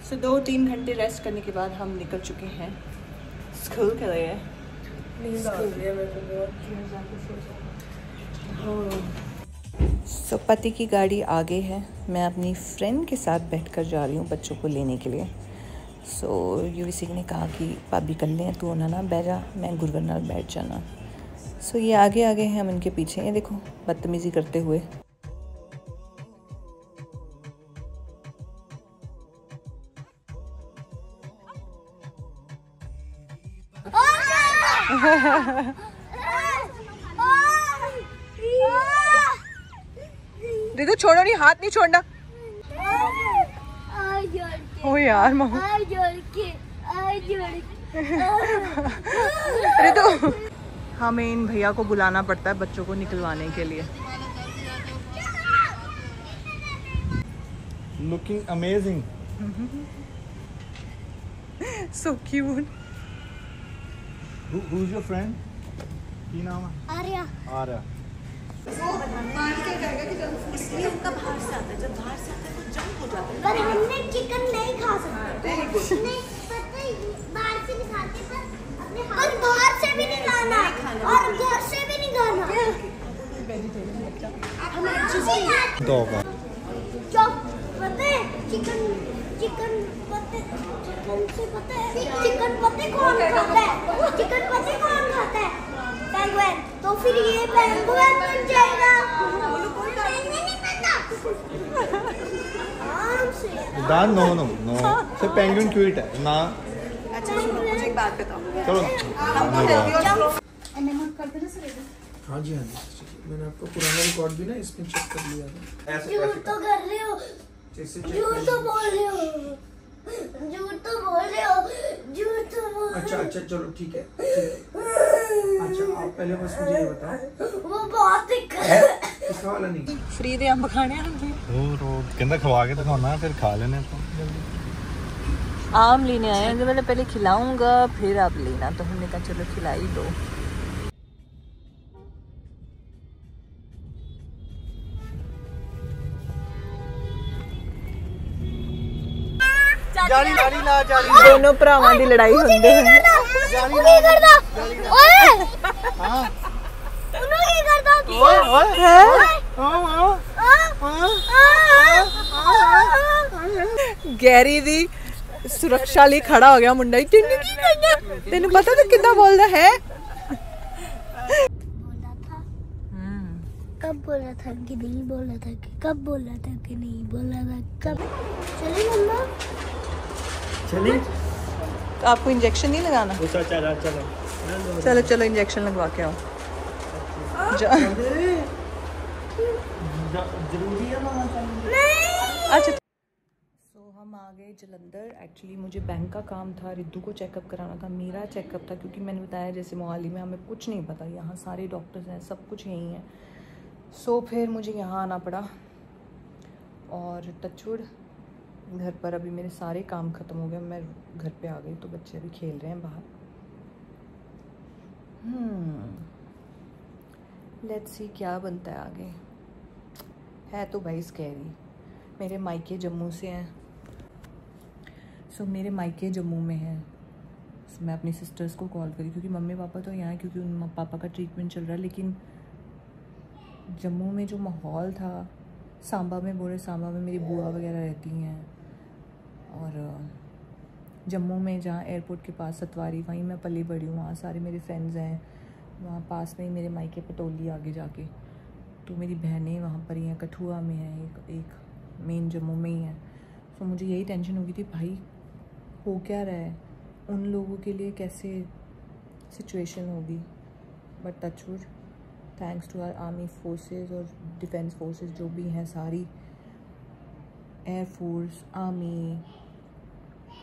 सो 2-3 घंटे रेस्ट करने के बाद हम निकल चुके हैं स्कूल के लिए। सो पति की गाड़ी आगे है, मैं अपनी फ्रेंड के साथ बैठकर जा रही हूँ बच्चों को लेने के लिए। सो यूवी सिंह ने कहा कि भाभी कर लें, तू होना ना बैठ जा, मैं गुरवर नाल बैठ जाना। सो ये आगे आगे हैं, हम इनके पीछे हैं। देखो बदतमीज़ी करते हुए। दीदी छोड़ो नहीं, हाथ नहीं छोड़ना। ओ यार रितु, हमें इन भैया को बुलाना पड़ता है बच्चों को निकलवाने के लिए। Looking amazing. So cute. Who's your friend? की नाम है? आर्या। आर्या। इसलिए उनका बाहर से आता है, जब बाहर से आता है तो जंक हो जाता है। पर हमने चिकन नहीं खा सकते। नहीं पता है, बाहर से नहीं खाते पर अपने हाथ बाहर से भी नहीं खाना और घर से भी नहीं खाना। दो का। जो पता है चिकन पत्ते से पता है चिकन पत्ते कौन खाता है? चिकन पत्ते कौन खाता है? पेंगुइन। तो फिर ये पेंगुइन बन जाएगा। नहीं पता। दान नो सिर्फ पेंगुइन क्यूट है ना। अच्छा मुझे एक बात बताओ, चलो हाँ जी, मैंने आपका पुराना रिकॉर्ड भी ना इसमें चेक कर लिया था। झूठ तो कर रहे हो, झूठ तो बोल रहे हो, झूठ तो बोल रहे हो, झूठ तो बोल। अच्छा चलो ठीक है। अच्छा आप पहले बस मुझे ये बताओ, वो बहुत दिक्कत इसका वाला नहीं। फ्री दे अंब खाने हैं। कहना खवा के दिखाना, फिर खा लेने। तो आम लेने आए हैं, मैंने पहले खिलाऊंगा फिर आप लेना, तो हमने कहा चलो खिला ही दो। दोनों भरावां दी लड़ाई होंदी है। गैरी दी सुरक्षा लिए खड़ा हो गया मुंडा। तेन पता तो कितना बोलता है? कब बोला था कि नहीं बोला था कि कब बोला था कि नहीं बोला था कब? चले मम्मा चलिए। तो आपको इंजेक्शन नहीं लगाना? चलो चलो इंजेक्शन लगवा के आओ। जरूरी है ना? अच्छा सो हम आ गए जलंधर। एक्चुअली मुझे बैंक का काम था, रिद्धू को चेकअप कराना था, मेरा चेकअप था, क्योंकि मैंने बताया जैसे मोहाली में हमें कुछ नहीं पता, यहाँ सारे डॉक्टर्स हैं, सब कुछ यहीं है। सो फिर मुझे यहाँ आना पड़ा और टचवुड घर पर अभी मेरे सारे काम ख़त्म हो गए, मैं घर पे आ गई। तो बच्चे अभी खेल रहे हैं बाहर। लेट्स सी क्या बनता है आगे। है तो भाई स्कैरी। मेरे मायके जम्मू से हैं। सो मेरे मायके जम्मू में हैं। सो मैं अपनी सिस्टर्स को कॉल करी, क्योंकि मम्मी पापा तो यहाँ हैं, क्योंकि उन पापा का ट्रीटमेंट चल रहा है। लेकिन जम्मू में जो माहौल था, सांबा में बोले, सांबा में मेरी बुआ वगैरह रहती हैं, और जम्मू में जहाँ एयरपोर्ट के पास सतवारी, वहीं मैं पली बड़ी हूँ, वहाँ सारे मेरे फ्रेंड्स हैं। वहाँ पास में ही मेरे मायके पटोली आगे जाके, तो मेरी बहनें वहाँ पर ही हैं, कठुआ में हैं, एक मेन जम्मू में ही है। तो मुझे यही टेंशन हो गई थी, भाई हो क्या रहा है, उन लोगों के लिए कैसे सिचुएशन होगी। But touchwood, thanks to our army forces और डिफेंस फोर्सेस जो भी हैं, सारी एयरफोर्स, आर्मी,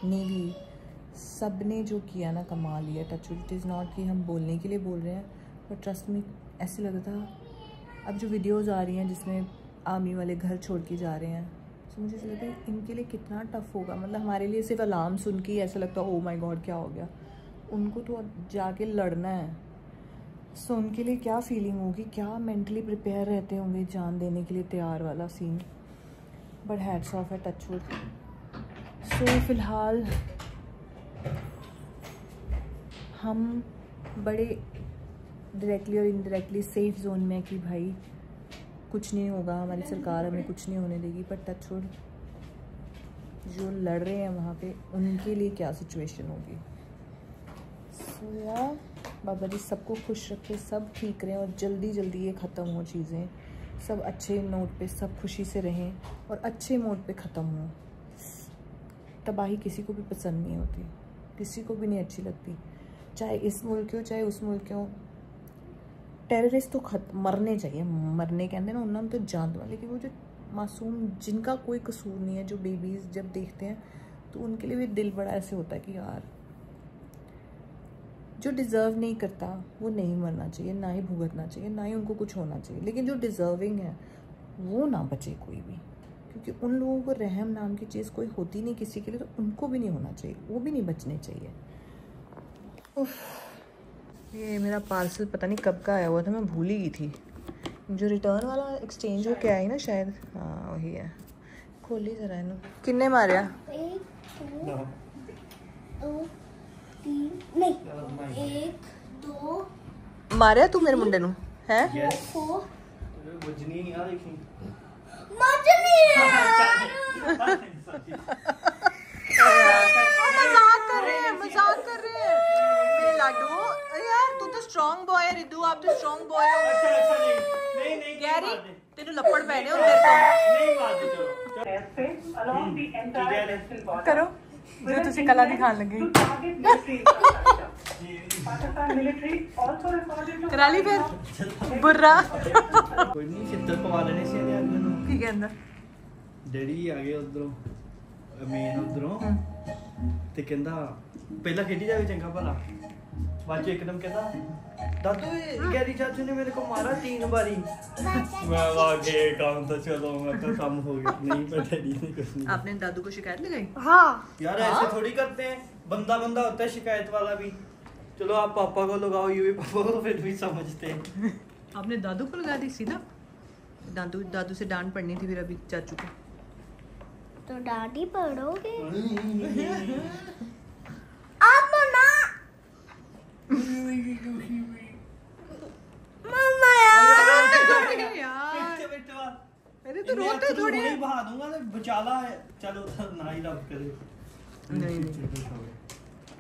नेवी, सब ने जो किया ना, कमा लिया। टचवुड, इट इज़ नॉट कि हम बोलने के लिए बोल रहे हैं, बट ट्रस्ट में ऐसे लगता था। अब जो वीडियोज़ आ रही हैं जिसमें आर्मी वाले घर छोड़ के जा रहे हैं, तो मुझे ऐसा लगता है इनके लिए कितना टफ़ होगा। मतलब हमारे लिए सिर्फ अलार्म सुन के ही ऐसा लगता है ओ माय गॉड क्या हो गया, उनको तो जाके लड़ना है। सो उनके लिए क्या फीलिंग होगी, क्या मेंटली प्रिपेयर रहते होंगे जान देने के लिए, तैयार वाला सीन। बट हैट्स ऑफ है टचवुड। तो फिलहाल हम बड़े डायरेक्टली और इनडायरेक्टली सेफ जोन में कि भाई कुछ नहीं होगा, हमारी सरकार हमें कुछ नहीं होने देगी। पर टचवुड जो लड़ रहे हैं वहाँ पे उनके लिए क्या सिचुएशन होगी। सो यार बाबा जी सबको खुश रखे, सब ठीक रहें और जल्दी जल्दी ये ख़त्म हो चीज़ें, सब अच्छे नोट पे सब खुशी से रहें और अच्छे मोड पे ख़त्म हो। तबाही किसी को भी पसंद नहीं होती, किसी को भी नहीं अच्छी लगती, चाहे इस मुल्क हो चाहे उस मुल्क हो। टेररिस्ट तो मरने चाहिए, मरने कहते हैं ना उन्होंने तो जान दो, लेकिन वो जो मासूम जिनका कोई कसूर नहीं है, जो बेबीज़ जब देखते हैं तो उनके लिए भी दिल बड़ा ऐसे होता है कि यार जो डिज़र्व नहीं करता वो नहीं मरना चाहिए, ना ही भुगतना चाहिए, ना ही उनको कुछ होना चाहिए। लेकिन जो डिज़र्विंग है वो ना बचे कोई भी, क्योंकि उन लोगों को रहम नाम की चीज़ कोई होती नहीं किसी के लिए, तो उनको भी नहीं होना चाहिए, वो भी नहीं बचने चाहिए। उफ, ये मेरा पार्सल पता नहीं कब का आया हुआ था, मैं भूल ही गई थी। जो रिटर्न वाला एक्सचेंज होके आई ना शायद, हाँ वही है। खोली जरा इन्हों किन्ने मारिया 1 2 3 नहीं 1 2 मारिया तू मेरे मुंडे नू है 4 वजनी यार देखी मजनी मजाक कर रहे हैं, मजाक कर रहे हैं मेरे लाडू। अरे यार तू तो स्ट्रॉन्ग बॉय है रिद्धू, आप तो स्ट्रॉन्ग बॉय हो। अच्छा नहीं गैरी तेनू लपड़ पैने हो मेरे को। नहीं मार दे चलो करो जो तुसी कला दिखाने लगे। करा ली फिर बुर्रा कोई नहीं चित्तर पवा लेने से यार मैनू की कहंदा डैडी आ गए उधरों मेन उधरों ते कहंदा पहला खेडी जावे चंगा भला, बाजू एकदम कहता दादू गैरी चाचू ने मेरे को मारा 3 बारी। मैं आगे काम तो चलो मैं तो काम हो गया नहीं पर डैडी ने कुछ नहीं। आपने दादू को शिकायत लगाई? हाँ यार ऐसे थोड़ी करते हैं, बंदा होता है शिकायत वाला भी। चलो आप पापा को लगाओ, ये भी पापा को फिर भी समझते हैं। आपने दादू को लगा दी सीधा? दादू से डांट पड़नी थी फिर अभी चाचू को। तो डांटी पड़ोगे आप ना मम्मा यार बेटा अरे तो रोते थोड़ी है। बहा दूंगा तो बचाला है, चलो तो ना ही रब करे।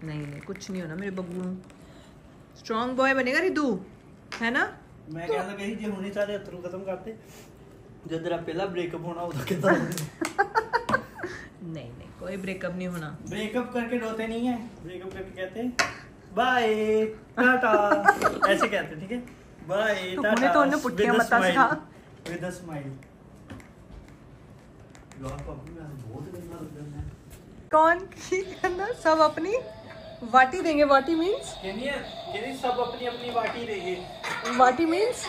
नहीं कुछ नहीं होना मेरे बब्बू, स्ट्रॉन्ग बॉय बनेगा रिद्धू, है ना? मैं कहना कहीं जे हुणे सारे अथरू खत्म करते, जब तेरा पहला ब्रेकअप होना उधर कहता नहीं कोई ब्रेकअप नहीं होना। ब्रेकअप करके रोते नहीं है, ब्रेकअप करके कहते बाय टाटा ऐसे कहते, ठीक है बाय टाटा तो उन्हें पुट्टियां मत सिखा विद अ स्माइल। यार पापा मैं बहुत गंदा लग रहा है। कौन की करना सब अपनी वाटी देंगे। वाटी मींस कहनी सब अपनी अपनी वाटी देंगे। वाटी मींस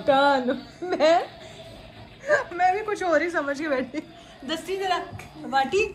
टर्न। मैं भी कुछ और ही समझ के बैठी। दस्ती जरा वाटी